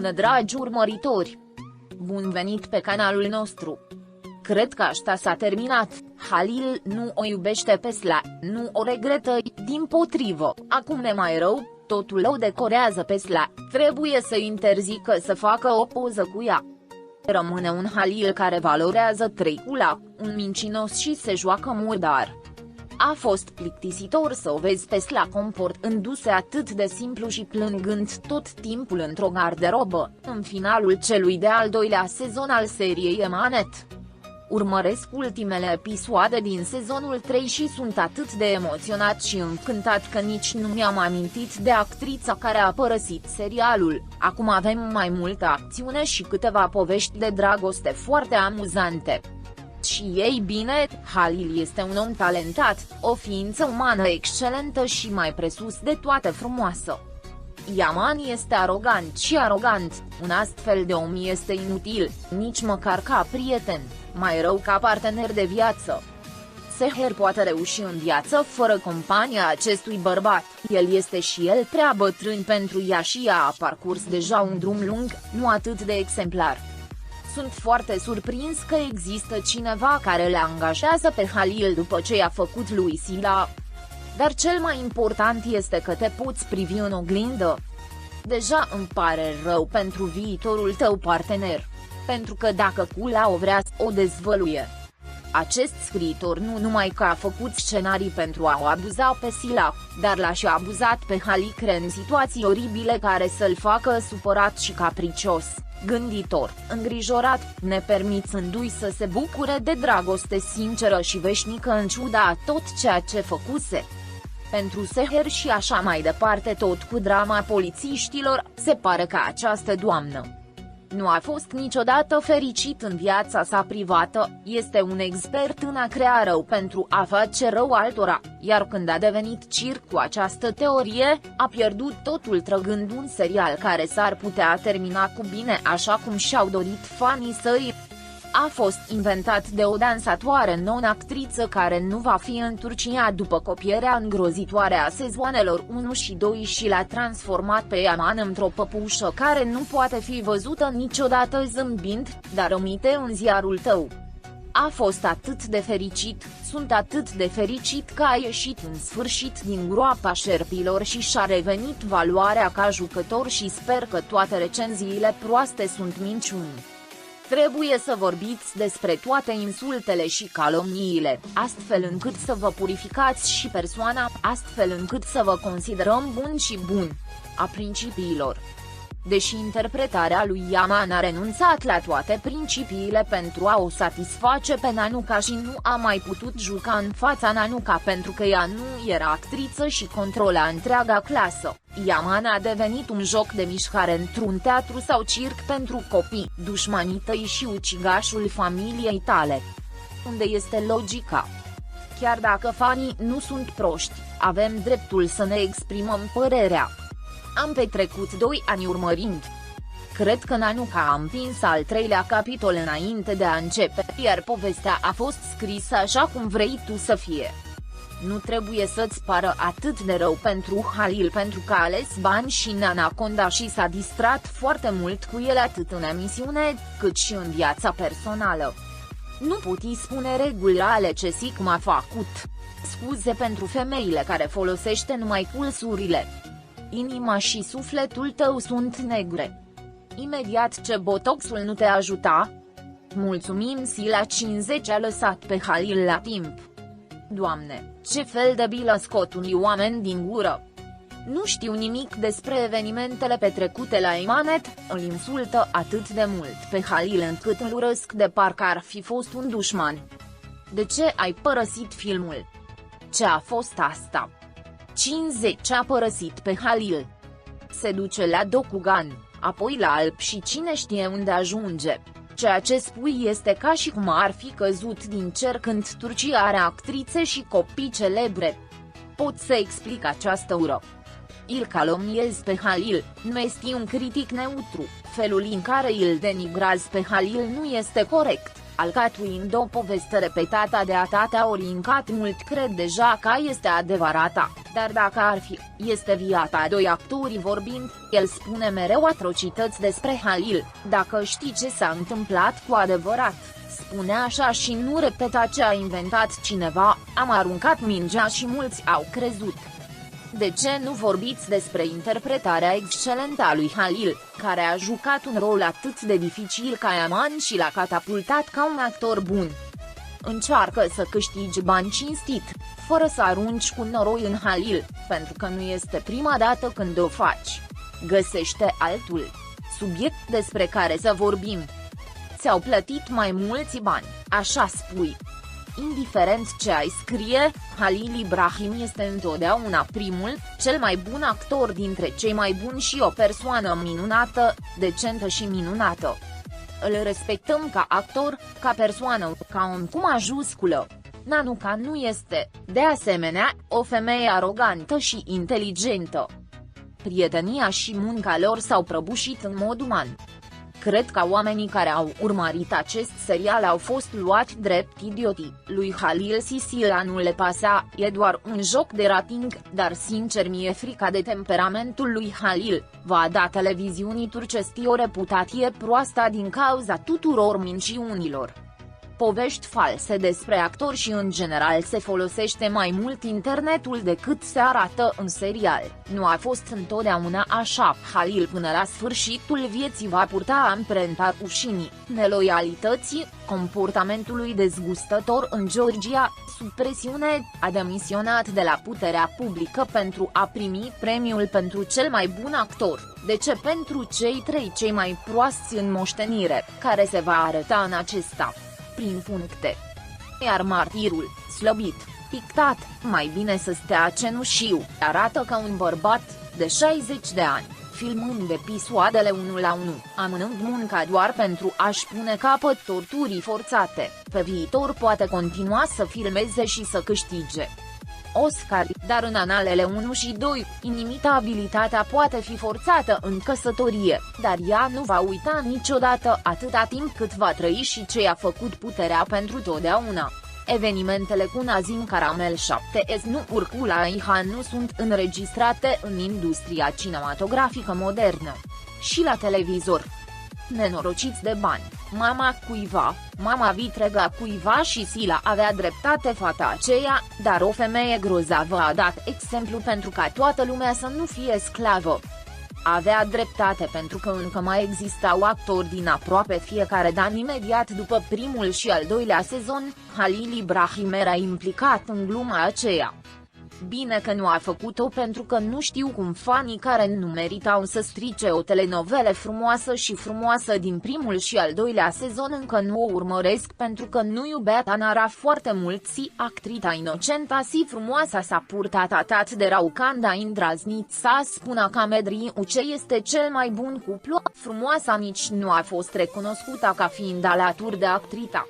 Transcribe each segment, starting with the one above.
Bună dragi urmăritori! Bun venit pe canalul nostru! Cred că asta s-a terminat, Halil nu o iubește pe Sla, nu o regretă, dimpotrivă, acum e mai rău, totul o decorează pe Sla, trebuie să interzică să facă o poză cu ea. Rămâne un Halil care valorează trecula, un mincinos și se joacă murdar. A fost plictisitor să o vezi pe Sla comportându-se atât de simplu și plângând tot timpul într-o garderobă, în finalul celui de-al doilea sezon al seriei Emanet. Urmăresc ultimele episoade din sezonul 3 și sunt atât de emoționat și încântat că nici nu mi-am amintit de actrița care a părăsit serialul. Acum avem mai multă acțiune și câteva povești de dragoste foarte amuzante. Și ei bine, Halil este un om talentat, o ființă umană excelentă și mai presus de toate frumoasă. Yaman este arogant și arogant, un astfel de om este inutil, nici măcar ca prieten, mai rău ca partener de viață. Seher poate reuși în viață fără compania acestui bărbat, el este și el prea bătrân pentru ea și ea a parcurs deja un drum lung, nu atât de exemplar. Sunt foarte surprins că există cineva care le angajează pe Halil după ce i-a făcut lui Sila. Dar cel mai important este că te poți privi în oglindă. Deja îmi pare rău pentru viitorul tău partener. Pentru că dacă Kula o vrea să o dezvăluie. Acest scriitor nu numai că a făcut scenarii pentru a o abuza pe Sila, dar l-a și abuzat pe Halil creând situații oribile care să-l facă supărat și capricios, gânditor, îngrijorat, nepermițându-i să se bucure de dragoste sinceră și veșnică în ciuda a tot ceea ce făcuse. Pentru Seher și așa mai departe, tot cu drama polițiștilor, se pare că această doamnă nu a fost niciodată fericit în viața sa privată, este un expert în a crea rău pentru a face rău altora, iar când a devenit circ cu această teorie, a pierdut totul trăgând un serial care s-ar putea termina cu bine așa cum și-au dorit fanii săi. A fost inventat de o dansatoare non-actriță care nu va fi în Turcia după copierea îngrozitoare a sezoanelor 1 și 2 și l-a transformat pe Yaman într-o păpușă care nu poate fi văzută niciodată zâmbind, dar omite în ziarul tău. A fost atât de fericit, sunt atât de fericit că a ieșit în sfârșit din groapa șerpilor și și-a revenit valoarea ca jucător și sper că toate recenziile proaste sunt minciuni. Trebuie să vorbiți despre toate insultele și calomniile, astfel încât să vă purificați și persoana, astfel încât să vă considerăm buni și buni. A principiilor. Deși interpretarea lui Yaman a renunțat la toate principiile pentru a o satisface pe Nanuka și nu a mai putut juca în fața Nanuka pentru că ea nu era actriță și controla întreaga clasă, Yaman a devenit un joc de mișcare într-un teatru sau circ pentru copii, dușmanii tăi și ucigașul familiei tale. Unde este logica? Chiar dacă fanii nu sunt proști, avem dreptul să ne exprimăm părerea. Am petrecut 2 ani urmărind. Cred că Nanuka a împins al 3-lea capitol înainte de a începe, iar povestea a fost scrisă așa cum vrei tu să fie. Nu trebuie să-ți pară atât de rău pentru Halil pentru că a ales bani și în Anaconda și s-a distrat foarte mult cu el atât în emisiune, cât și în viața personală. Nu puti spune regulile ce sic m-a făcut. Scuze pentru femeile care folosește numai pulsurile. Inima și sufletul tău sunt negre. Imediat ce botoxul nu te ajuta. Mulțumim Sila 50 a lăsat pe Halil la timp. Doamne, ce fel de bilă scot unii oameni din gură. Nu știu nimic despre evenimentele petrecute la Emanet, îl insultă atât de mult pe Halil încât îl urăsc de parcă ar fi fost un dușman. De ce ai părăsit filmul? Ce a fost asta? 50 a părăsit pe Halil. Se duce la Dokugan, apoi la Alp și cine știe unde ajunge. Ceea ce spui este ca și cum ar fi căzut din cer când Turcia are actrițe și copii celebre. Pot să explic această ură. Îl calomniez pe Halil, nu este un critic neutru, felul în care îl denigrazi pe Halil nu este corect. alcătuind o poveste repetată de atâtea ori încât mult cred deja că este adevărată, dar dacă ar fi, este viața a doi actori vorbind, el spune mereu atrocități despre Halil, dacă știi ce s-a întâmplat cu adevărat, spune așa și nu repeta ce a inventat cineva, am aruncat mingea și mulți au crezut. De ce nu vorbiți despre interpretarea excelentă a lui Halil, care a jucat un rol atât de dificil ca Yaman și l-a catapultat ca un actor bun? Încearcă să câștigi bani cinstit, fără să arunci cu noroi în Halil, pentru că nu este prima dată când o faci. Găsește altul subiect despre care să vorbim. Ți-au plătit mai mulți bani, așa spui. Indiferent ce ai scrie, Halil Ibrahim este întotdeauna primul, cel mai bun actor dintre cei mai buni și o persoană minunată, decentă și minunată. Îl respectăm ca actor, ca persoană, ca om cu majusculă. Nanuca nu este, de asemenea, o femeie arogantă și inteligentă. Prietenia și munca lor s-au prăbușit în mod uman. Cred că oamenii care au urmărit acest serial au fost luați drept idiotii, lui Halil Sisila nu le pasa, e doar un joc de rating, dar sincer mi-e frica de temperamentul lui Halil, va da televiziunii turcești o reputație proastă din cauza tuturor minciunilor. Povești false despre actori și în general se folosește mai mult internetul decât se arată în serial, nu a fost întotdeauna așa. Halil până la sfârșitul vieții va purta amprenta rușinii, neloialității, comportamentului dezgustător în Georgia, sub presiune, a demisionat de la puterea publică pentru a primi premiul pentru cel mai bun actor. De ce pentru cei mai proasti în moștenire, care se va arăta în acesta? Prin puncte. Iar martirul, slăbit, pictat, mai bine să stea cenușiu, arată ca un bărbat, de 60 de ani, filmând episoadele 1 la 1, amânând munca doar pentru a-și pune capăt torturii forțate, pe viitor poate continua să filmeze și să câștige Oscar, dar în analele 1 și 2, inimitabilitatea poate fi forțată în căsătorie, dar ea nu va uita niciodată atâta timp cât va trăi și ce a făcut puterea pentru totdeauna. Evenimentele cu Nazim Karamel 7S nu Urcula Ihan nu sunt înregistrate în industria cinematografică modernă. Și la televizor. Nenorociți de bani, mama cuiva, mama vitrega cuiva și Sila avea dreptate fata aceea, dar o femeie grozavă a dat exemplu pentru ca toată lumea să nu fie sclavă. Avea dreptate pentru că încă mai existau actori din aproape fiecare dan imediat după primul și al doilea sezon, Halil Ibrahim era implicat în gluma aceea. Bine că nu a făcut-o pentru că nu știu cum fanii care nu meritau să strice o telenovelă frumoasă și frumoasă din primul și al doilea sezon încă nu o urmăresc pentru că nu iubea Tanara foarte mult si actrita inocentă si frumoasa s-a purtat atât de rău când a îndrăznit să spună că Medriu ce este cel mai bun cuplu, frumoasa nici nu a fost recunoscută ca fiind alături de actrita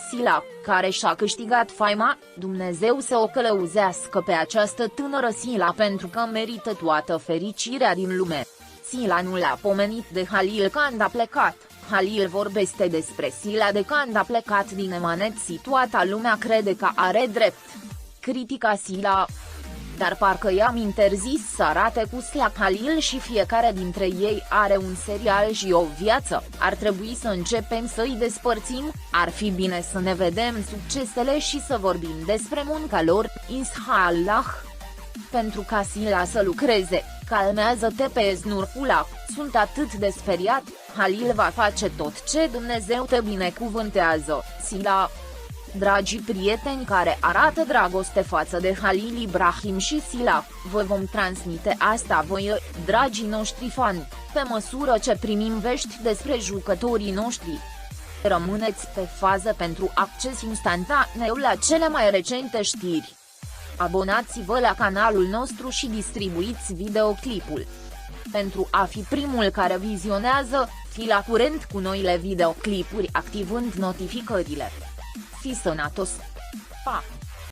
Sila, care și-a câștigat faima, Dumnezeu să o călăuzească pe această tânără Sila pentru că merită toată fericirea din lume. Sila nu l-a pomenit de Halil când a plecat, Halil vorbește despre Sila de când a plecat din Emaneții toată lumea crede că are drept. Critica Sila. Dar parcă i-am interzis să arate cu Sila Halil și fiecare dintre ei are un serial și o viață, ar trebui să începem să-i despărțim, ar fi bine să ne vedem succesele și să vorbim despre munca lor, inshallah. Pentru ca Sila să lucreze, calmează-te pe Nurfula, sunt atât de speriat, Halil va face tot ce Dumnezeu te binecuvântează, Sila. Dragii prieteni care arată dragoste față de Halil Ibrahim și Sila, vă vom transmite asta voi, dragii noștri fani, pe măsură ce primim vești despre jucătorii noștri. Rămâneți pe fază pentru acces instantaneu la cele mai recente știri. Abonați-vă la canalul nostru și distribuiți videoclipul. Pentru a fi primul care vizionează, fi la curent cu noile videoclipuri activând notificările. Fi sănătos! Pa!